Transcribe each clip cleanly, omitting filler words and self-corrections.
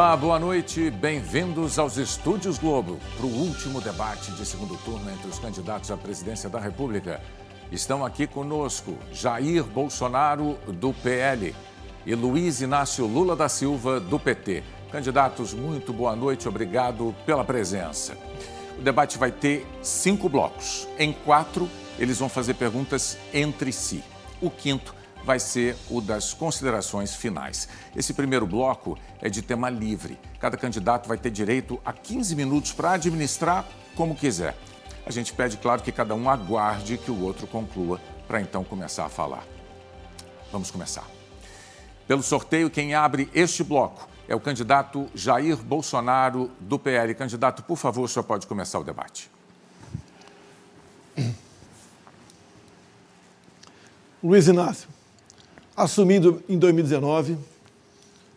Olá, boa noite. Bem-vindos aos Estúdios Globo para o último debate de segundo turno entre os candidatos à presidência da República. Estão aqui conosco Jair Bolsonaro, do PL, e Luiz Inácio Lula da Silva, do PT. Candidatos, muito boa noite, obrigado pela presença. O debate vai ter 5 blocos. Em 4, eles vão fazer perguntas entre si. O quinto vai ser o das considerações finais. Esse primeiro bloco é de tema livre. Cada candidato vai ter direito a 15 minutos para administrar como quiser. A gente pede, claro, que cada um aguarde que o outro conclua para então começar a falar. Vamos começar. Pelo sorteio, quem abre este bloco é o candidato Jair Bolsonaro, do PL. Candidato, por favor, o senhor pode começar o debate. Luiz Inácio, assumindo em 2019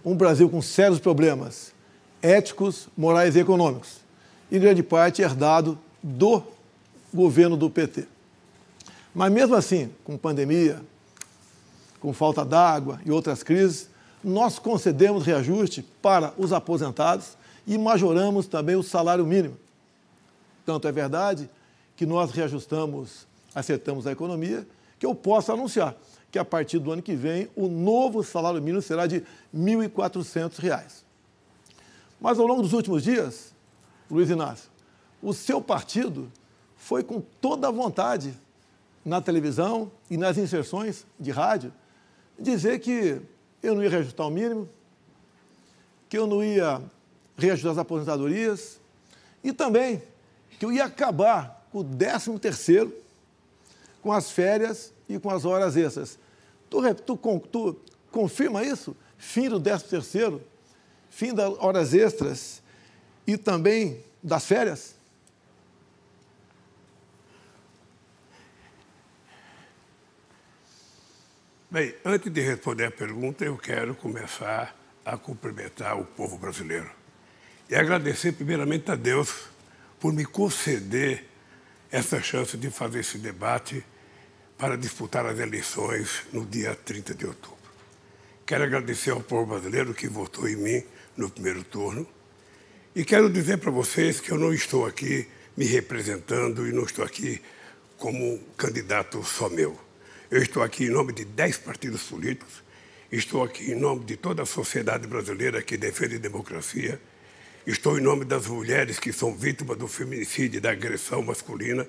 um Brasil com sérios problemas éticos, morais e econômicos, em grande parte herdado do governo do PT. Mas mesmo assim, com pandemia, com falta d'água e outras crises, nós concedemos reajuste para os aposentados e majoramos também o salário mínimo. Tanto é verdade que nós reajustamos, acertamos a economia, que eu posso anunciar que a partir do ano que vem o novo salário mínimo será de R$ 1.400. Mas ao longo dos últimos dias, Luiz Inácio, o seu partido foi com toda a vontade na televisão e nas inserções de rádio dizer que eu não ia reajustar o mínimo, que eu não ia reajustar as aposentadorias e também que eu ia acabar com o 13º, com as férias e com as horas extras. Tu confirma isso? Fim do 13º, fim das horas extras e também das férias? Bem, antes de responder a pergunta, eu quero começar a cumprimentar o povo brasileiro e agradecer primeiramente a Deus por me conceder essa chance de fazer esse debate para disputar as eleições no dia 30 de outubro. Quero agradecer ao povo brasileiro que votou em mim no primeiro turno e quero dizer para vocês que eu não estou aqui me representando e não estou aqui como candidato só meu. Eu estou aqui em nome de 10 partidos políticos, estou aqui em nome de toda a sociedade brasileira que defende a democracia, estou em nome das mulheres que são vítimas do feminicídio e da agressão masculina,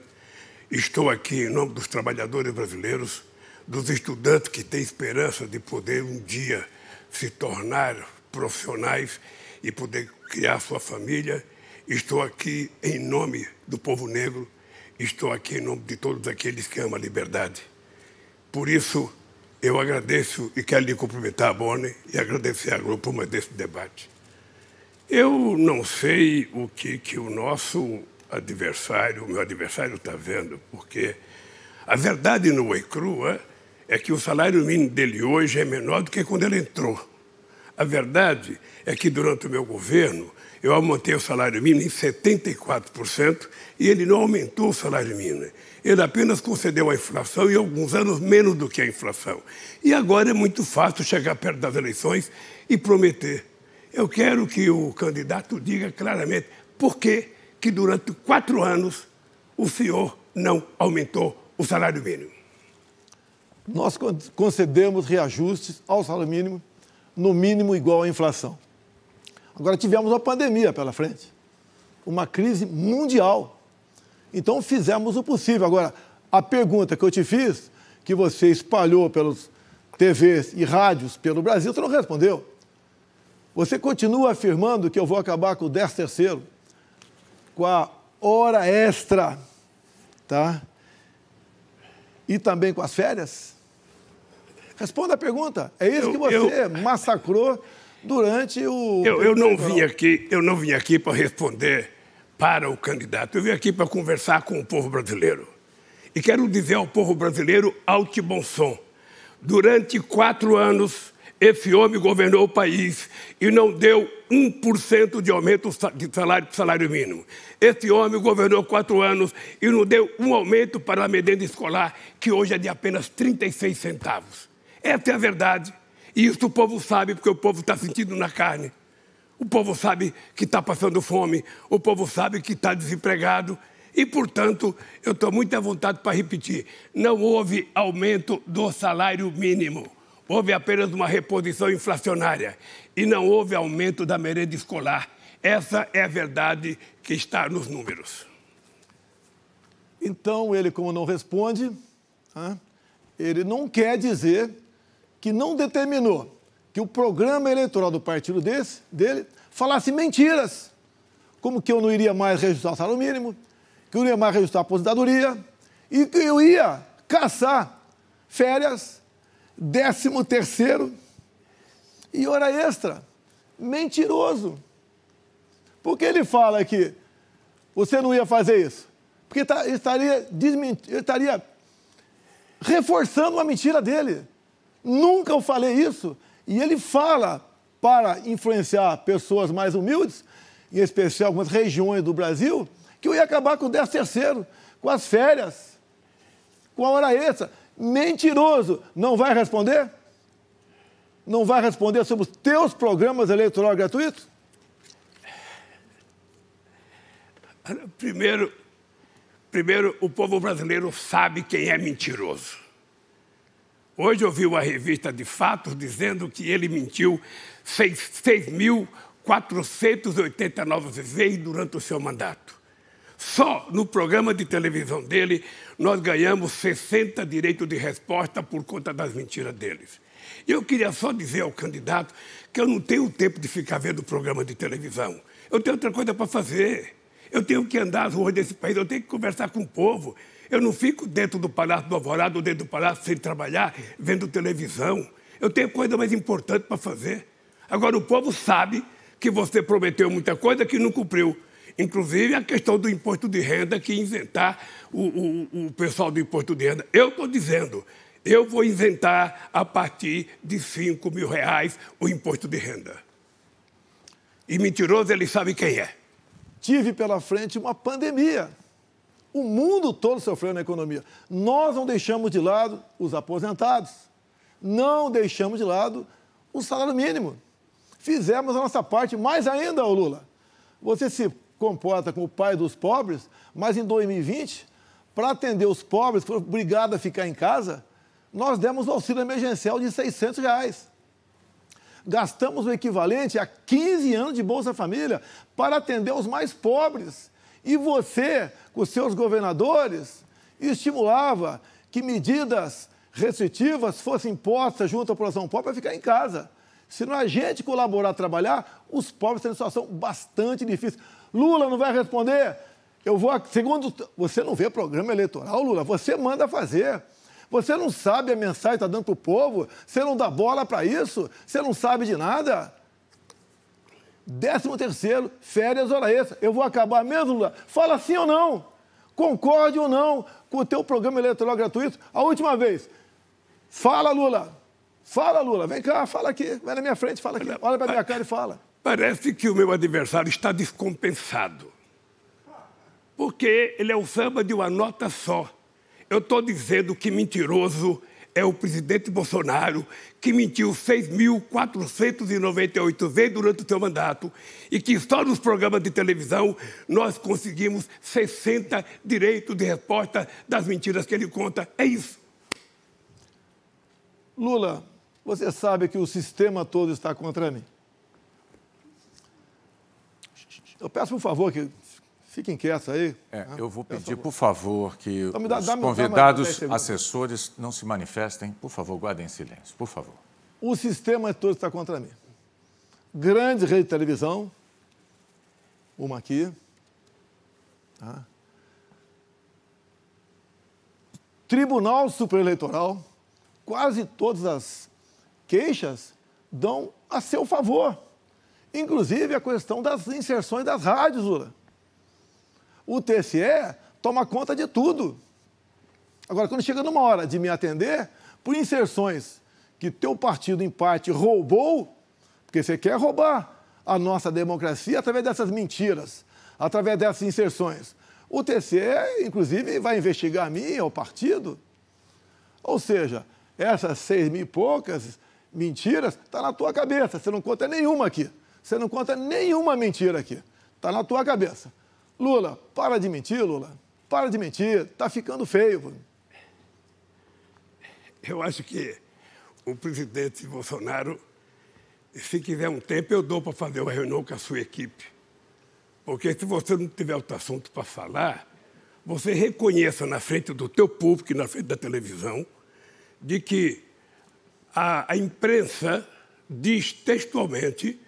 estou aqui em nome dos trabalhadores brasileiros, dos estudantes que têm esperança de poder um dia se tornar profissionais e poder criar sua família. Estou aqui em nome do povo negro, estou aqui em nome de todos aqueles que amam a liberdade. Por isso, eu agradeço e quero lhe cumprimentar, Boni, e agradecer a Globo por mais desse debate. Eu não sei o que o nosso adversário, o meu adversário está vendo, porque a verdade nua e crua é que o salário mínimo dele hoje é menor do que quando ele entrou. A verdade é que durante o meu governo eu aumentei o salário mínimo em 74% e ele não aumentou o salário mínimo. Ele apenas concedeu a inflação e alguns anos menos do que a inflação. E agora é muito fácil chegar perto das eleições e prometer. Eu quero que o candidato diga claramente por que durante 4 anos o senhor não aumentou o salário mínimo. Nós concedemos reajustes ao salário mínimo, no mínimo igual à inflação. Agora tivemos uma pandemia pela frente, uma crise mundial. Então fizemos o possível. Agora, a pergunta que eu te fiz, que você espalhou pelos TVs e rádios pelo Brasil, você não respondeu. Você continua afirmando que eu vou acabar com o 13º, com a hora extra, tá? E também com as férias? Responda a pergunta. É isso que você massacrou durante o... Eu não vim aqui para responder para o candidato. Eu vim aqui para conversar com o povo brasileiro. E quero dizer ao povo brasileiro alto e bom som. Durante 4 anos, esse homem governou o país e não deu 1% de aumento de salário mínimo. Esse homem governou 4 anos e não deu um aumento para a merenda escolar, que hoje é de apenas 36 centavos. Essa é a verdade. E isso o povo sabe, porque o povo está sentindo na carne. O povo sabe que está passando fome, o povo sabe que está desempregado e, portanto, eu estou muito à vontade para repetir, não houve aumento do salário mínimo, houve apenas uma reposição inflacionária e não houve aumento da merenda escolar. Essa é a verdade que está nos números. Então, ele, como não responde, ele não quer dizer que não determinou que o programa eleitoral do partido dele falasse mentiras, como que eu não iria mais reajustar o salário mínimo, que eu não ia mais reajustar a aposentadoria e que eu ia caçar férias, 13º e hora extra. Mentiroso. Por que ele fala que você não ia fazer isso? Porque ele estaria reforçando a mentira dele. Nunca eu falei isso. E ele fala para influenciar pessoas mais humildes, em especial algumas regiões do Brasil, que eu ia acabar com o 13º, com as férias, com a hora extra. Mentiroso. Não vai responder? Não vai responder sobre os teus programas eleitorais gratuitos? Primeiro, o povo brasileiro sabe quem é mentiroso. Hoje eu vi uma revista de fatos dizendo que ele mentiu 6.489 vezes durante o seu mandato. Só no programa de televisão dele, nós ganhamos 60 direitos de resposta por conta das mentiras deles. E eu queria só dizer ao candidato que eu não tenho tempo de ficar vendo programa de televisão. Eu tenho outra coisa para fazer. Eu tenho que andar às ruas desse país, eu tenho que conversar com o povo. Eu não fico dentro do Palácio do Alvorada ou dentro do Palácio sem trabalhar, vendo televisão. Eu tenho coisa mais importante para fazer. Agora, o povo sabe que você prometeu muita coisa que não cumpriu. Inclusive, a questão do imposto de renda, que isentar o pessoal do imposto de renda. Eu estou dizendo, eu vou isentar a partir de R$5.000 o imposto de renda. E mentiroso, ele sabe quem é. Tive pela frente uma pandemia. O mundo todo sofreu na economia. Nós não deixamos de lado os aposentados. Não deixamos de lado o salário mínimo. Fizemos a nossa parte, mais ainda, Lula. Você se comporta como o pai dos pobres, mas em 2020, para atender os pobres que foram obrigados a ficar em casa, nós demos o auxílio emergencial de R$600. Gastamos o equivalente a 15 anos de Bolsa Família para atender os mais pobres. E você, com seus governadores, estimulava que medidas restritivas fossem impostas junto à população pobre para ficar em casa. Se não a gente colaborar, trabalhar, os pobres têm uma situação bastante difícil. Lula não vai responder? Segundo, você não vê programa eleitoral, Lula, você manda fazer. Você não sabe a mensagem que está dando para o povo? Você não dá bola para isso? Você não sabe de nada? 13º, férias, hora extra. Eu vou acabar mesmo, Lula? Fala sim ou não. Concorde ou não com o teu programa eleitoral gratuito. A última vez. Fala, Lula. Fala, Lula. Vem cá, fala aqui. Vai na minha frente, fala aqui. Olha para a minha cara e fala. Parece que o meu adversário está descompensado. Porque ele é o samba de uma nota só. Eu estou dizendo que mentiroso é o presidente Bolsonaro, que mentiu 6.498 vezes durante o seu mandato e que só nos programas de televisão nós conseguimos 60 direitos de resposta das mentiras que ele conta. É isso. Lula, você sabe que o sistema todo está contra mim. Eu peço, por favor, que fiquem quietos aí. Eu vou pedir, por favor, que os convidados assessores não se manifestem. Por favor, guardem silêncio, por favor. O sistema todo está contra mim. Grande rede de televisão, uma aqui. Tá? Tribunal Superior Eleitoral, quase todas as queixas dão a seu favor. Inclusive a questão das inserções das rádios, Lula. O TSE toma conta de tudo. Agora, quando chega numa hora de me atender, por inserções que teu partido, em parte, roubou, porque você quer roubar a nossa democracia através dessas mentiras, através dessas inserções. O TSE, inclusive, vai investigar a mim, ao partido. Ou seja, essas 6.000 e poucas mentiras estão na tua cabeça, você não conta nenhuma aqui. Você não conta nenhuma mentira aqui. Está na tua cabeça. Lula, para de mentir, Lula. Para de mentir. Está ficando feio. Eu acho que o presidente Bolsonaro, se quiser um tempo, eu dou para fazer uma reunião com a sua equipe. Porque se você não tiver outro assunto para falar, você reconheça na frente do teu público e na frente da televisão de que a imprensa diz textualmente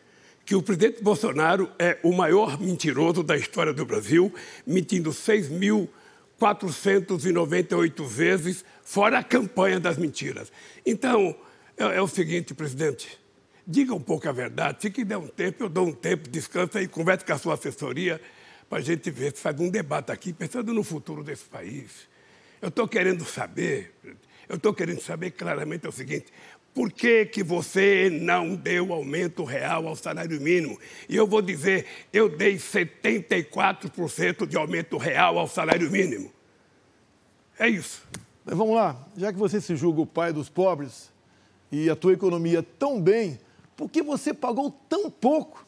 que o presidente Bolsonaro é o maior mentiroso da história do Brasil, mentindo 6.498 vezes, fora a campanha das mentiras. Então, é o seguinte, presidente, diga um pouco a verdade. Se quiser um tempo, eu dou um tempo, descansa e converse com a sua assessoria para a gente ver se faz um debate aqui, pensando no futuro desse país. Eu estou querendo saber claramente o seguinte: por que você não deu aumento real ao salário mínimo? E eu vou dizer, eu dei 74% de aumento real ao salário mínimo. É isso. Mas vamos lá, já que você se julga o pai dos pobres e a tua economia tão bem, por que você pagou tão pouco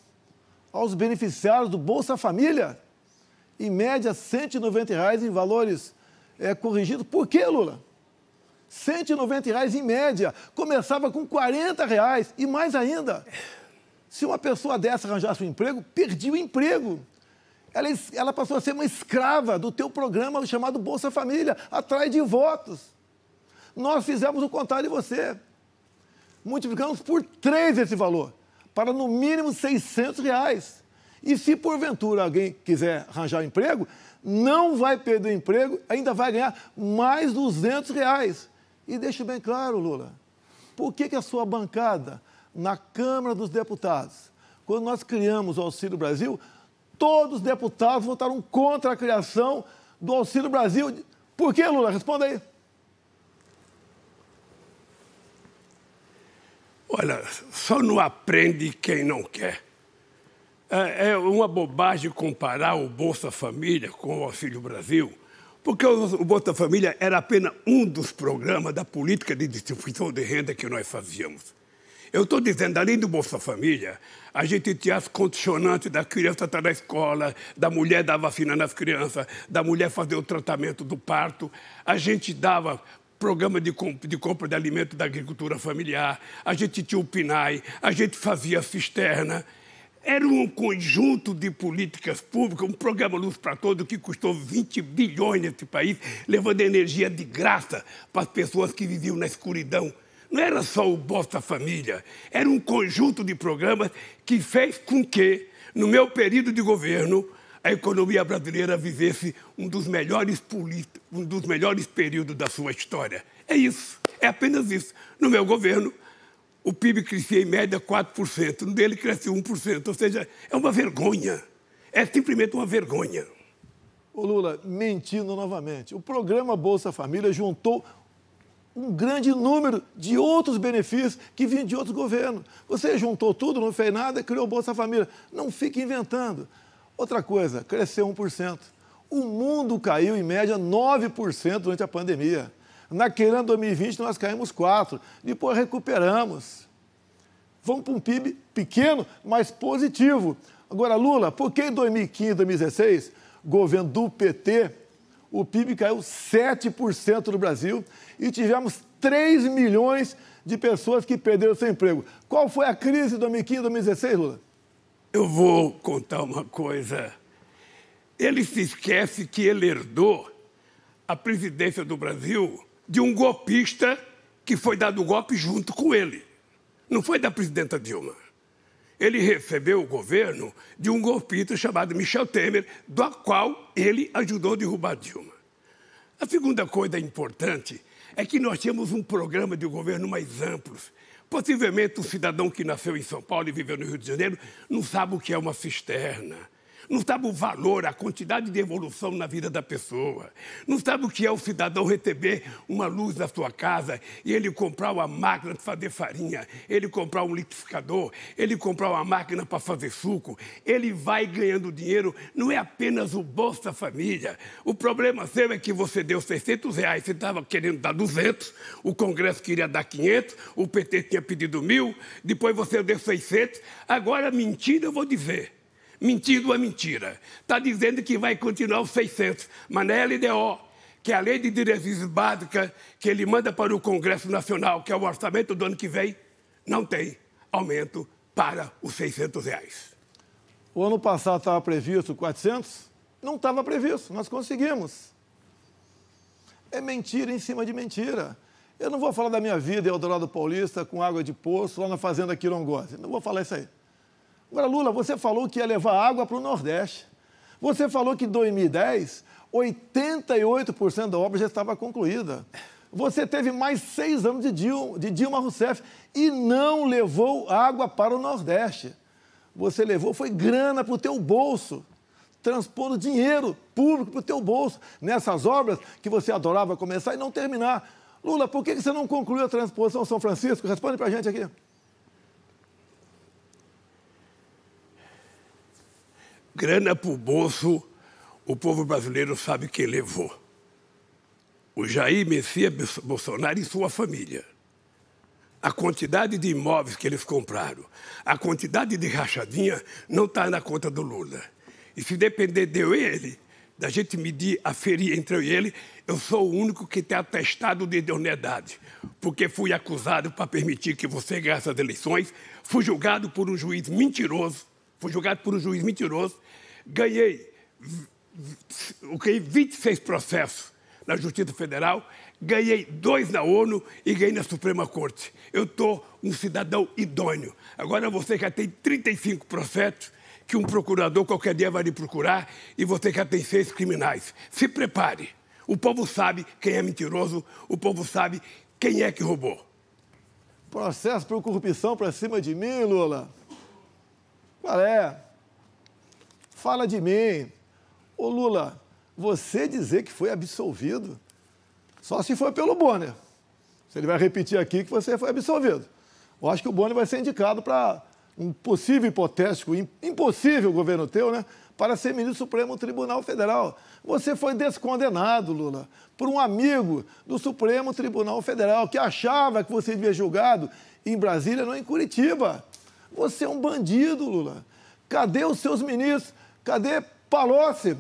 aos beneficiários do Bolsa Família? Em média, R$ 190 em valores corrigidos. Por que, Lula? R$ 190 em média. Começava com R$ 40 e mais ainda. Se uma pessoa dessa arranjasse um emprego, perdia o emprego. Ela passou a ser uma escrava do teu programa chamado Bolsa Família, atrás de votos. Nós fizemos o contrário de você. Multiplicamos por 3 esse valor, para no mínimo R$ 600. E se porventura alguém quiser arranjar um emprego, não vai perder o emprego, ainda vai ganhar mais R$ 200. E deixe bem claro, Lula, por que a sua bancada, na Câmara dos Deputados, quando nós criamos o Auxílio Brasil, todos os deputados votaram contra a criação do Auxílio Brasil? Por que, Lula? Responda aí. Olha, só não aprende quem não quer. É uma bobagem comparar o Bolsa Família com o Auxílio Brasil, porque o Bolsa Família era apenas um dos programas da política de distribuição de renda que nós fazíamos. Eu estou dizendo, além do Bolsa Família, a gente tinha as condicionantes da criança estar na escola, da mulher dar vacina nas crianças, da mulher fazer o tratamento do parto, a gente dava programa de compra de alimento da agricultura familiar, a gente tinha o PNAE, a gente fazia cisterna. Era um conjunto de políticas públicas, um programa Luz para Todos que custou 20 bilhões nesse país, levando energia de graça para as pessoas que viviam na escuridão. Não era só o Bolsa Família, era um conjunto de programas que fez com que, no meu período de governo, a economia brasileira vivesse um dos melhores períodos da sua história. É isso, é apenas isso. No meu governo, o PIB crescia em média 4%, no dele cresceu 1%, ou seja, é uma vergonha, é simplesmente uma vergonha. Ô Lula, mentindo novamente, o programa Bolsa Família juntou um grande número de outros benefícios que vinham de outros governos. Você juntou tudo, não fez nada, criou o Bolsa Família. Não fique inventando. Outra coisa, cresceu 1%. O mundo caiu em média 9% durante a pandemia. Naquele ano 2020, nós caímos 4%. Depois recuperamos. Vamos para um PIB pequeno, mas positivo. Agora, Lula, por que em 2015, 2016, governo do PT, o PIB caiu 7% no Brasil e tivemos 3 milhões de pessoas que perderam seu emprego? Qual foi a crise de 2015, 2016, Lula? Eu vou contar uma coisa. Ele se esquece que ele herdou a presidência do Brasil de um golpista que foi dado o golpe junto com ele. Não foi da presidenta Dilma. Ele recebeu o governo de um golpista chamado Michel Temer, do qual ele ajudou a derrubar Dilma. A segunda coisa importante é que nós tínhamos um programa de governo mais amplo. Possivelmente um cidadão que nasceu em São Paulo e viveu no Rio de Janeiro não sabe o que é uma cisterna. Não sabe o valor, a quantidade de evolução na vida da pessoa. Não sabe o que é o cidadão receber uma luz na sua casa e ele comprar uma máquina de fazer farinha, ele comprar um liquidificador, ele comprar uma máquina para fazer suco. Ele vai ganhando dinheiro, não é apenas o Bolsa Família. O problema seu é que você deu R$600, você estava querendo dar 200, o Congresso queria dar 500, o PT tinha pedido 1.000, depois você deu 600. Agora, mentira, eu vou dizer. Mentido é mentira. Está dizendo que vai continuar os 600, mas na LDO, que é a Lei de Diretrizes Básicas, que ele manda para o Congresso Nacional, que é o orçamento do ano que vem, não tem aumento para os R$600. O ano passado estava previsto 400? Não estava previsto, nós conseguimos. É mentira em cima de mentira. Eu não vou falar da minha vida em Eldorado Paulista com água de poço lá na fazenda Quirongose. Não vou falar isso aí. Agora, Lula, você falou que ia levar água para o Nordeste. Você falou que em 2010, 88% da obra já estava concluída. Você teve mais 6 anos de Dilma Rousseff e não levou água para o Nordeste. Você levou, foi grana para o teu bolso, transpondo dinheiro público para o teu bolso, nessas obras que você adorava começar e não terminar. Lula, por que você não concluiu a transposição São Francisco? Responde para a gente aqui. Grana para o bolso, o povo brasileiro sabe quem levou. O Jair Messias Bolsonaro e sua família. A quantidade de imóveis que eles compraram, a quantidade de rachadinha não está na conta do Lula. E se depender de eu e ele, da gente medir, aferir entre eu e ele, eu sou o único que tem atestado de idoneidade, porque fui acusado para permitir que você ganhasse as eleições, fui julgado por um juiz mentiroso, ganhei 26 processos na Justiça Federal, ganhei 2 na ONU e ganhei na Suprema Corte. Eu estou um cidadão idôneo. Agora você já tem 35 processos que um procurador qualquer dia vai lhe procurar e você já tem 6 criminais. Se prepare. O povo sabe quem é mentiroso, o povo sabe quem é que roubou. Processo por corrupção para cima de mim, Lula? Qual é? Fala de mim. Ô, Lula, você dizer que foi absolvido, só se for pelo Bonner. Se ele vai repetir aqui que você foi absolvido. Eu acho que o Bonner vai ser indicado para um possível, hipotético, impossível governo teu, né? Para ser ministro do Supremo Tribunal Federal. Você foi descondenado, Lula, por um amigo do Supremo Tribunal Federal que achava que você devia ser julgado em Brasília, não em Curitiba. Você é um bandido, Lula. Cadê os seus ministros? Cadê Palocci?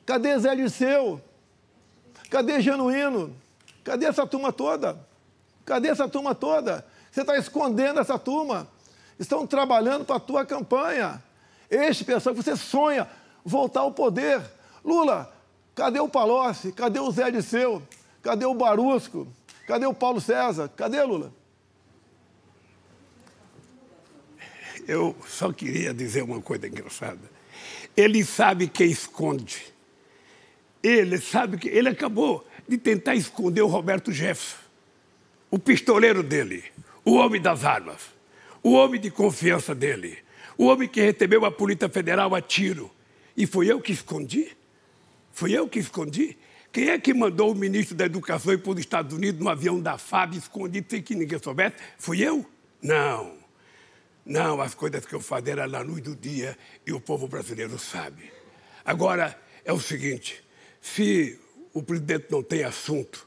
Cadê Zé Dirceu? Cadê Genuíno? Cadê essa turma toda? Cadê essa turma toda? Você está escondendo essa turma. Estão trabalhando para a tua campanha. Este pessoal que você sonha voltar ao poder. Lula, cadê o Palocci? Cadê o Zé Dirceu? Cadê o Barusco? Cadê o Paulo César? Cadê, Lula? Eu só queria dizer uma coisa engraçada. Ele sabe quem esconde. Ele sabe que... Ele acabou de tentar esconder o Roberto Jefferson, o pistoleiro dele, o homem das armas, o homem de confiança dele, o homem que recebeu a Polícia Federal a tiro. E fui eu que escondi? Fui eu que escondi? Quem é que mandou o ministro da Educação ir para os Estados Unidos no avião da FAB escondido sem que ninguém soubesse? Fui eu? Não. Não, as coisas que eu fazia eram na luz do dia e o povo brasileiro sabe. Agora, é o seguinte, se o presidente não tem assunto,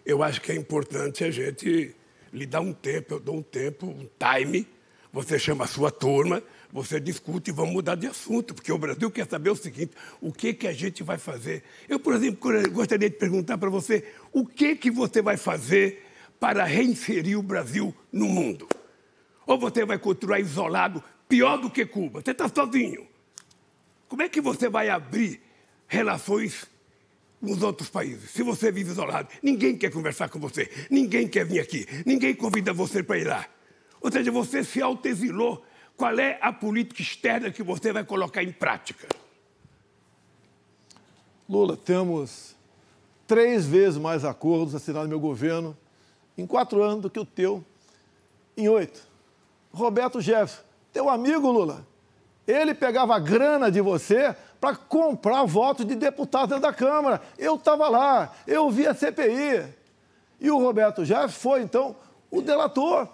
eu acho que é importante a gente lhe dar um tempo, eu dou um tempo, um time, você chama a sua turma, você discute e vamos mudar de assunto, porque o Brasil quer saber o seguinte, o que a gente vai fazer? Eu, por exemplo, gostaria de perguntar para você, o que você vai fazer para reinserir o Brasil no mundo? Ou você vai continuar isolado, pior do que Cuba? Você está sozinho. Como é que você vai abrir relações com os outros países, se você vive isolado? Ninguém quer conversar com você, ninguém quer vir aqui, ninguém convida você para ir lá. Ou seja, você se autoexilou. Qual é a política externa que você vai colocar em prática? Lula, temos 3 vezes mais acordos assinados no meu governo em 4 anos do que o teu em 8. Roberto Jefferson, teu amigo, Lula, Ele pegava a grana de você para comprar votos de deputados dentro da Câmara. Eu estava lá, eu vi a CPI. E o Roberto Jefferson foi, então, o delator.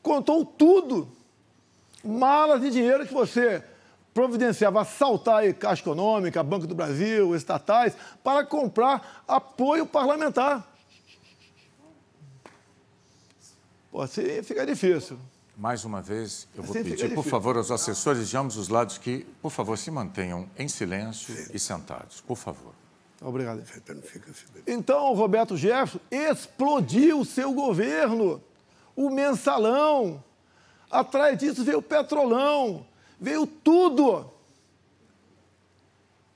Contou tudo. Malas de dinheiro que você providenciava, assaltar aí Caixa Econômica, Banco do Brasil, estatais, para comprar apoio parlamentar. Pô, assim fica difícil. Mais uma vez, eu vou Assim pedir, por favor, aos assessores de ambos os lados que, por favor, se mantenham em silêncio e sentados. Por favor. Obrigado. Então, o Roberto Jefferson explodiu o seu governo. O mensalão. Atrás disso veio o petrolão. Veio tudo.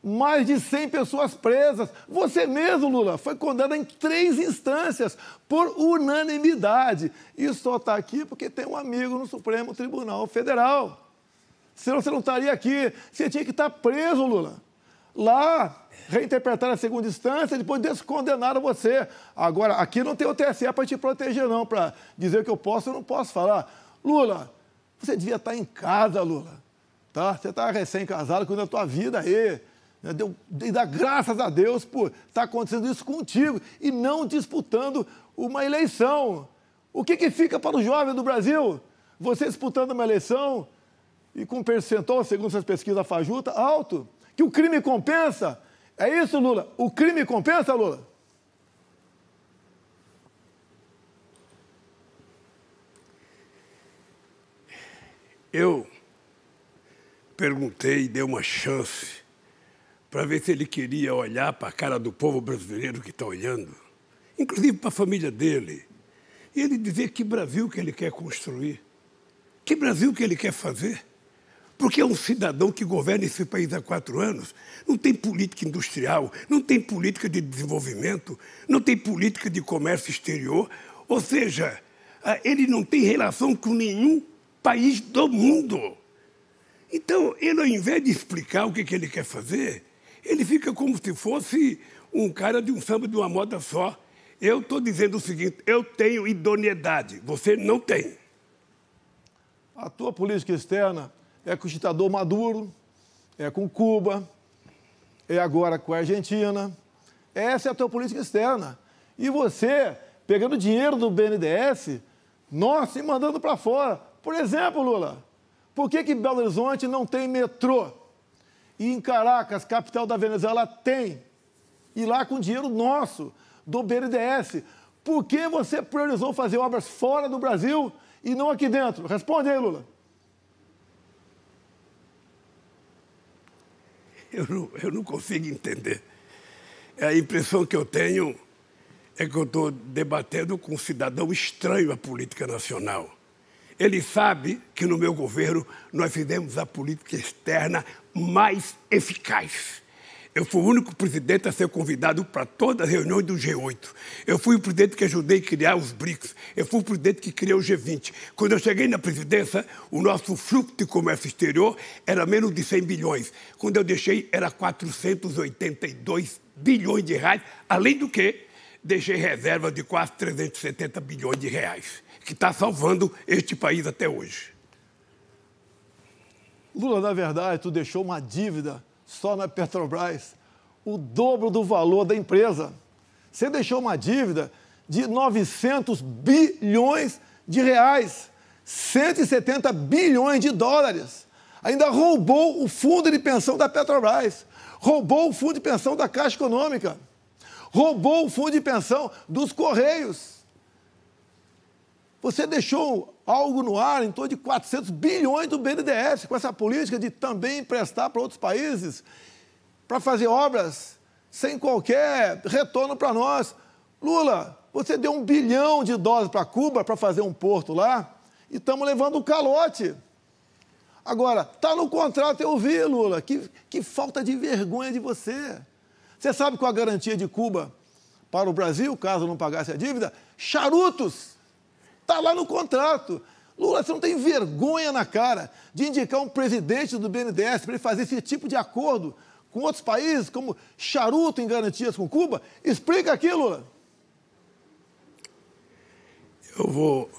Mais de 100 pessoas presas. Você mesmo, Lula, foi condenado em 3 instâncias por unanimidade. E só está aqui porque tem um amigo no Supremo Tribunal Federal. Senão você não estaria aqui. Você tinha que estar preso, Lula. Lá, reinterpretaram a segunda instância, depois descondenaram você. Agora, aqui não tem o TSE para te proteger, não, para dizer o que eu posso ou não posso falar. Lula, você devia estar em casa, Lula. Tá? Você está recém-casado, cuidando da tua vida aí. E dá graças a Deus por estar acontecendo isso contigo e não disputando uma eleição. O que fica para o jovem do Brasil? Você disputando uma eleição e com um percentual, segundo essas pesquisas da Fajuta, alto, que o crime compensa. É isso, Lula? O crime compensa, Lula? Eu perguntei e dei uma chance para ver se ele queria olhar para a cara do povo brasileiro que está olhando, inclusive para a família dele, e ele dizer que Brasil que ele quer construir, que Brasil que ele quer fazer. Porque é um cidadão que governa esse país há 4 anos, não tem política industrial, não tem política de desenvolvimento, não tem política de comércio exterior, ou seja, ele não tem relação com nenhum país do mundo. Então, ele, ao invés de explicar o que ele quer fazer, ele fica como se fosse um cara de um samba de uma moda só. Eu estou dizendo o seguinte, eu tenho idoneidade, você não tem. A tua política externa é com o ditador Maduro, é com Cuba, é agora com a Argentina. Essa é a tua política externa. E você, pegando dinheiro do BNDES, nossa, e mandando para fora. Por exemplo, Lula, por que Belo Horizonte não tem metrô? E em Caracas, capital da Venezuela, tem. E lá com dinheiro nosso, do BNDES. Por que você priorizou fazer obras fora do Brasil e não aqui dentro? Responde aí, Lula. Eu não consigo entender. A impressão que eu tenho é que eu estou debatendo com um cidadão estranho à política nacional. Ele sabe que no meu governo nós fizemos a política externa mais eficaz. Eu fui o único presidente a ser convidado para todas as reuniões do G8. Eu fui o presidente que ajudei a criar os BRICS. Eu fui o presidente que criou o G20. Quando eu cheguei na presidência, o nosso fluxo de comércio exterior era menos de 100 bilhões. Quando eu deixei, era 482 bilhões de reais, além do que deixei reserva de quase 370 bilhões de reais, que está salvando este país até hoje. Lula, na verdade, tu deixou uma dívida só na Petrobras, o dobro do valor da empresa. Você deixou uma dívida de 900 bilhões de reais, 170 bilhões de dólares. Ainda roubou o fundo de pensão da Petrobras, roubou o fundo de pensão da Caixa Econômica, roubou o fundo de pensão dos Correios. Você deixou algo no ar em torno de 400 bilhões do BNDES, com essa política de também emprestar para outros países, para fazer obras sem qualquer retorno para nós. Lula, você deu $1 bilhão para Cuba para fazer um porto lá e estamos levando um calote. Agora, está no contrato, eu vi, Lula, que falta de vergonha de você. Você sabe qual a garantia de Cuba para o Brasil, caso não pagasse a dívida? Charutos. Está lá no contrato. Lula, você não tem vergonha na cara de indicar um presidente do BNDES para ele fazer esse tipo de acordo com outros países, como charuto em garantias com Cuba? Explica aqui, Lula. Eu vou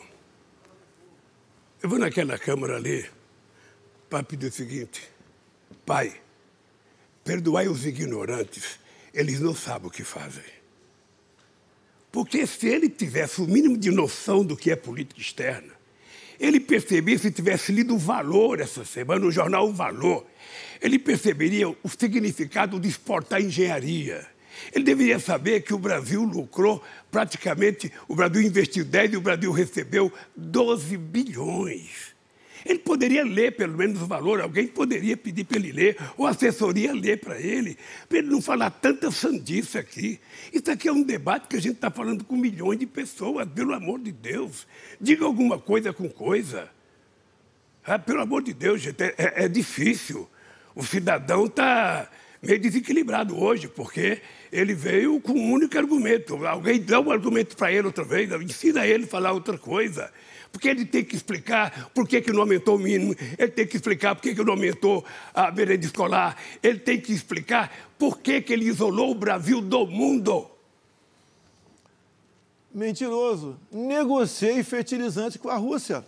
naquela Câmara ali para pedir o seguinte. Pai, perdoai os ignorantes, eles não sabem o que fazem. Porque se ele tivesse o mínimo de noção do que é política externa, ele percebia, se tivesse lido o Valor essa semana, no jornal O Valor, ele perceberia o significado de exportar engenharia. Ele deveria saber que o Brasil lucrou praticamente, o Brasil investiu 10 e o Brasil recebeu 12 bilhões. Ele poderia ler, pelo menos, o Valor, alguém poderia pedir para ele ler, ou a assessoria ler para ele não falar tanta sandice aqui. Isso aqui é um debate que a gente está falando com milhões de pessoas, pelo amor de Deus. Diga alguma coisa com coisa. Pelo amor de Deus, gente, é difícil. O cidadão está meio desequilibrado hoje, porque ele veio com um único argumento. Alguém dá um argumento para ele outra vez, ensina ele a falar outra coisa. Porque ele tem que explicar por que não aumentou o mínimo, ele tem que explicar por que não aumentou a merenda escolar, ele tem que explicar por que ele isolou o Brasil do mundo. Mentiroso. Negociei fertilizante com a Rússia.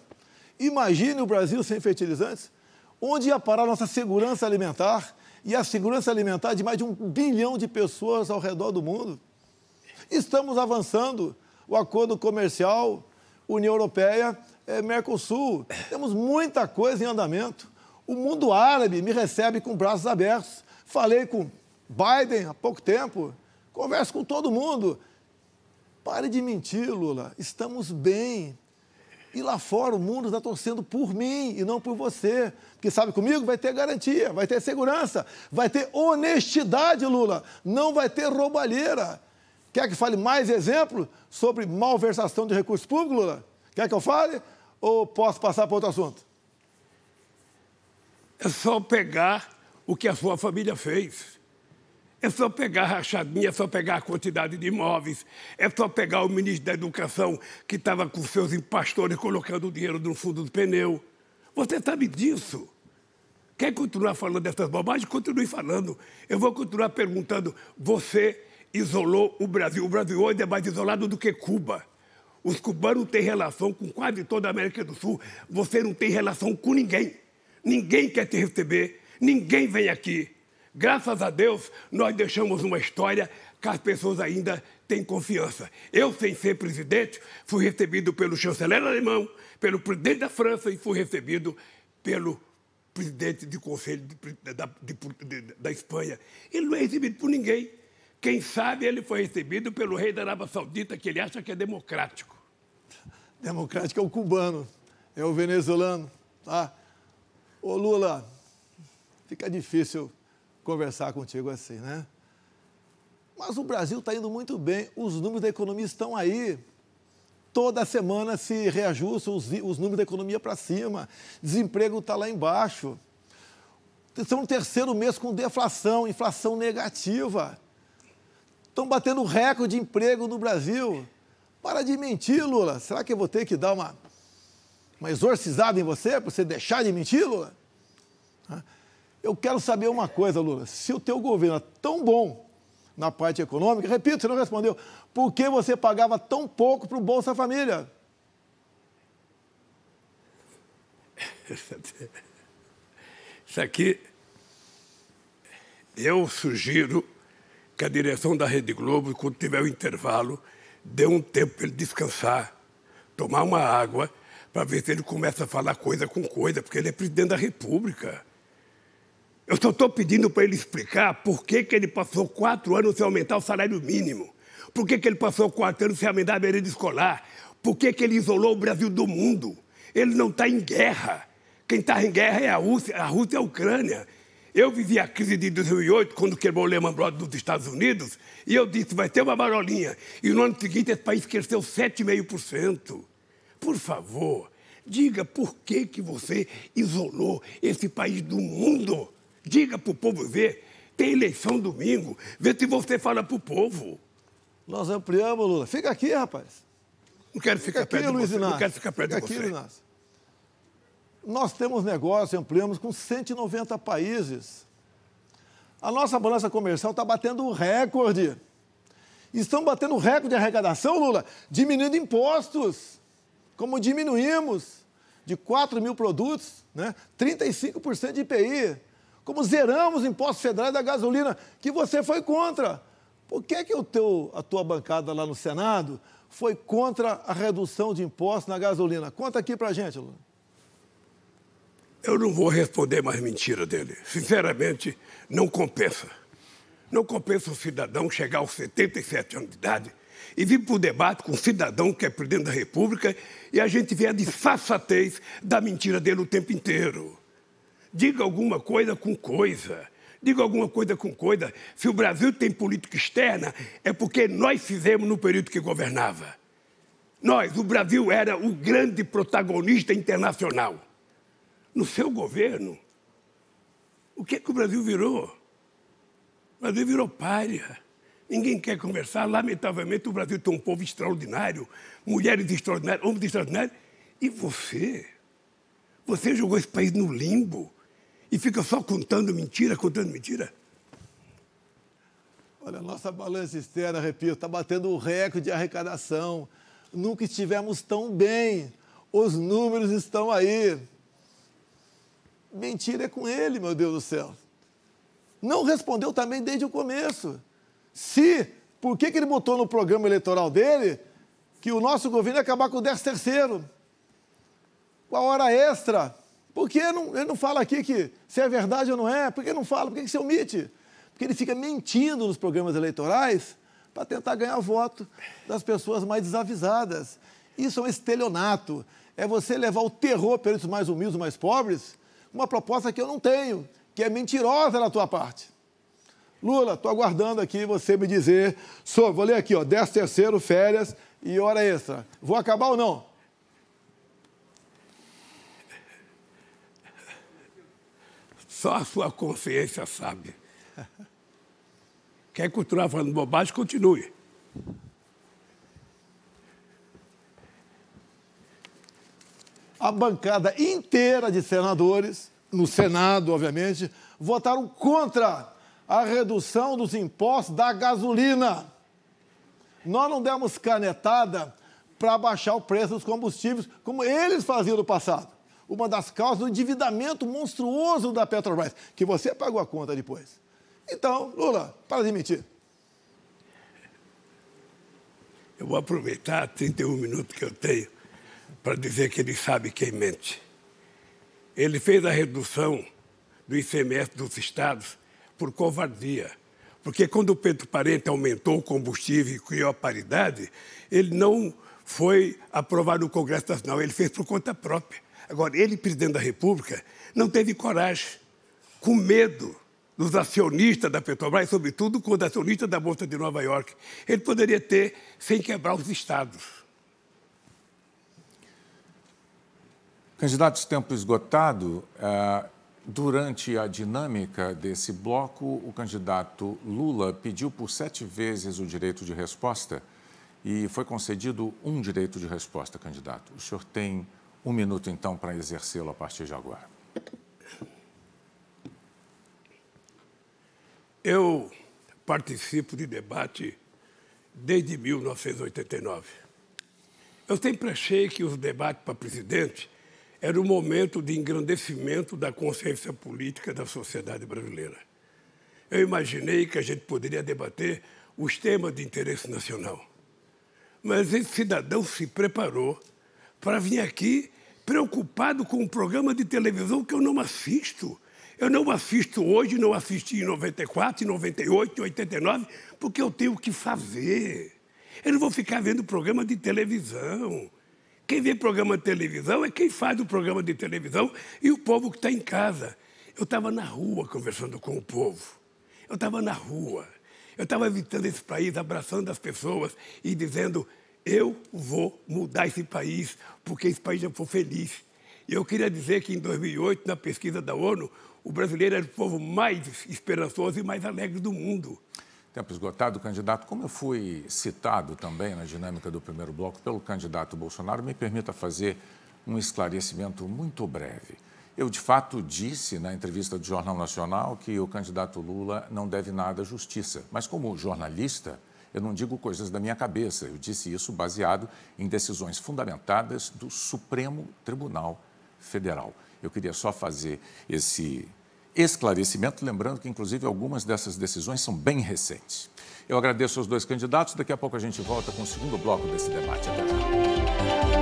Imagine o Brasil sem fertilizantes. Onde ia parar a nossa segurança alimentar e a segurança alimentar de mais de 1 bilhão de pessoas ao redor do mundo? Estamos avançando. O acordo comercial União Europeia, Mercosul. Temos muita coisa em andamento. O mundo árabe me recebe com braços abertos. Falei com Biden há pouco tempo. Converso com todo mundo. Pare de mentir, Lula. Estamos bem. E lá fora o mundo está torcendo por mim e não por você. Porque sabe comigo? Vai ter garantia, vai ter segurança, vai ter honestidade, Lula. Não vai ter roubalheira. Quer que fale mais exemplo sobre malversação de recursos públicos, Lula? Quer que eu fale ou posso passar para outro assunto? É só pegar o que a sua família fez. É só pegar a rachadinha, é só pegar a quantidade de imóveis, é só pegar o ministro da Educação que estava com seus impastores colocando o dinheiro no fundo do pneu. Você sabe disso. Quer continuar falando dessas bobagens? Continue falando. Eu vou continuar perguntando. Você isolou o Brasil. O Brasil hoje é mais isolado do que Cuba. Os cubanos têm relação com quase toda a América do Sul. Você não tem relação com ninguém. Ninguém quer te receber. Ninguém vem aqui. Graças a Deus, nós deixamos uma história que as pessoas ainda têm confiança. Eu, sem ser presidente, fui recebido pelo chanceler alemão, pelo presidente da França e fui recebido pelo presidente do Conselho da Espanha. Ele não é recebido por ninguém. Quem sabe ele foi recebido pelo rei da Arábia Saudita, que ele acha que é democrático. Democrático é o cubano, é o venezuelano. Tá? Ô, Lula, fica difícil conversar contigo assim, né? Mas o Brasil está indo muito bem, os números da economia estão aí. Toda semana se reajustam os números da economia para cima, desemprego está lá embaixo. Estamos no 3º mês com deflação, inflação negativa. Estão batendo recorde de emprego no Brasil. Para de mentir, Lula. Será que eu vou ter que dar uma exorcizada em você, para você deixar de mentir, Lula? Eu quero saber uma coisa, Lula. Se o teu governo é tão bom na parte econômica, repito, você não respondeu, por que você pagava tão pouco para o Bolsa Família? Isso aqui, eu sugiro que a direção da Rede Globo, quando tiver o intervalo, dê um tempo para ele descansar, tomar uma água, para ver se ele começa a falar coisa com coisa, porque ele é presidente da República. Eu só estou pedindo para ele explicar por que ele passou 4 anos sem aumentar o salário mínimo, por que ele passou 4 anos sem aumentar a merenda escolar, por que ele isolou o Brasil do mundo. Ele não está em guerra. Quem está em guerra é a Rússia e a Ucrânia. Eu vivi a crise de 2008, quando quebrou o Lehman Brothers dos Estados Unidos, e eu disse, vai ter uma marolinha. E no ano seguinte, esse país cresceu 7,5%. Por favor, diga por que você isolou esse país do mundo. Diga para o povo ver. Tem eleição domingo. Vê se você fala para o povo. Nós ampliamos, Lula. Fica aqui, rapaz. Não quero ficar perto de você. Não quero ficar perto de você. Inácio. Nós temos negócio, ampliamos com 190 países. A nossa balança comercial está batendo recorde. Estão batendo recorde de arrecadação, Lula, diminuindo impostos, como diminuímos de 4 mil produtos, né? 35% de IPI. como zeramos impostos federais da gasolina, que você foi contra. Por que a tua bancada lá no Senado foi contra a redução de impostos na gasolina? Conta aqui pra gente, Lula. Eu não vou responder mais mentira dele. Sinceramente, não compensa. Não compensa o cidadão chegar aos 77 anos de idade e vir para o debate com um cidadão que é presidente da República e a gente vê a disfarçatez da mentira dele o tempo inteiro. Diga alguma coisa com coisa. Diga alguma coisa com coisa. Se o Brasil tem política externa, é porque nós fizemos no período que governava. O Brasil era o grande protagonista internacional. No seu governo, o que o Brasil virou? O Brasil virou pária. Ninguém quer conversar. Lamentavelmente, o Brasil tem um povo extraordinário, mulheres extraordinárias, homens extraordinários. E você? Você jogou esse país no limbo e fica só contando mentira, contando mentira? Olha, a nossa balança externa, repito, está batendo o recorde de arrecadação. Nunca estivemos tão bem. Os números estão aí. Mentira é com ele, meu Deus do céu. Não respondeu também desde o começo. Por que ele botou no programa eleitoral dele que o nosso governo ia acabar com o 13º? Com a hora extra? Por que ele não fala aqui que se é verdade ou não é? Por que não fala? Por que se omite? Porque ele fica mentindo nos programas eleitorais para tentar ganhar voto das pessoas mais desavisadas. Isso é um estelionato. É você levar o terror pelos mais humildes, mais pobres, uma proposta que eu não tenho, que é mentirosa da tua parte. Lula, estou aguardando aqui você me dizer vou ler aqui, 13º, férias e hora extra. Vou acabar ou não? Só a sua consciência sabe. Quer continuar falando bobagem? Continue. A bancada inteira de senadores, no Senado, obviamente, votaram contra a redução dos impostos da gasolina. Nós não demos canetada para baixar o preço dos combustíveis, como eles faziam no passado. Uma das causas do endividamento monstruoso da Petrobras, que você pagou a conta depois. Então, Lula, para de mentir. Eu vou aproveitar 31 minutos que eu tenho para dizer que ele sabe quem mente. Ele fez a redução do ICMS dos estados por covardia. Porque quando o Pedro Parente aumentou o combustível e criou a paridade, ele não foi aprovado no Congresso Nacional, ele fez por conta própria. Agora, ele, presidente da República, não teve coragem, com medo dos acionistas da Petrobras, sobretudo com os acionistas da Bolsa de Nova York. Ele poderia ter, sem quebrar os estados. Candidatos, tempo esgotado. Durante a dinâmica desse bloco, o candidato Lula pediu por 7 vezes o direito de resposta e foi concedido um direito de resposta, candidato. O senhor tem 1 minuto, então, para exercê-lo a partir de agora. Eu participo de debate desde 1989. Eu sempre achei que os debates para presidente era um momento de engrandecimento da consciência política da sociedade brasileira. Eu imaginei que a gente poderia debater os temas de interesse nacional. Mas esse cidadão se preparou para vir aqui preocupado com um programa de televisão que eu não assisto. Eu não assisto hoje, não assisti em 94, em 98, em 89, porque eu tenho o que fazer. Eu não vou ficar vendo programa de televisão. Quem vê programa de televisão é quem faz o programa de televisão e o povo que está em casa. Eu estava na rua conversando com o povo. Eu estava na rua. Eu estava visitando esse país, abraçando as pessoas e dizendo: eu vou mudar esse país porque esse país já foi feliz. E eu queria dizer que em 2008, na pesquisa da ONU, o brasileiro era o povo mais esperançoso e mais alegre do mundo. Tempo esgotado, candidato. Como eu fui citado também na dinâmica do primeiro bloco pelo candidato Bolsonaro, me permita fazer um esclarecimento muito breve. Eu, de fato, disse na entrevista do Jornal Nacional que o candidato Lula não deve nada à justiça. Mas, como jornalista, eu não digo coisas da minha cabeça. Eu disse isso baseado em decisões fundamentadas do Supremo Tribunal Federal. Eu queria só fazer esse esclarecimento, lembrando que, inclusive, algumas dessas decisões são bem recentes. Eu agradeço aos dois candidatos. Daqui a pouco a gente volta com o segundo bloco desse debate. Até lá.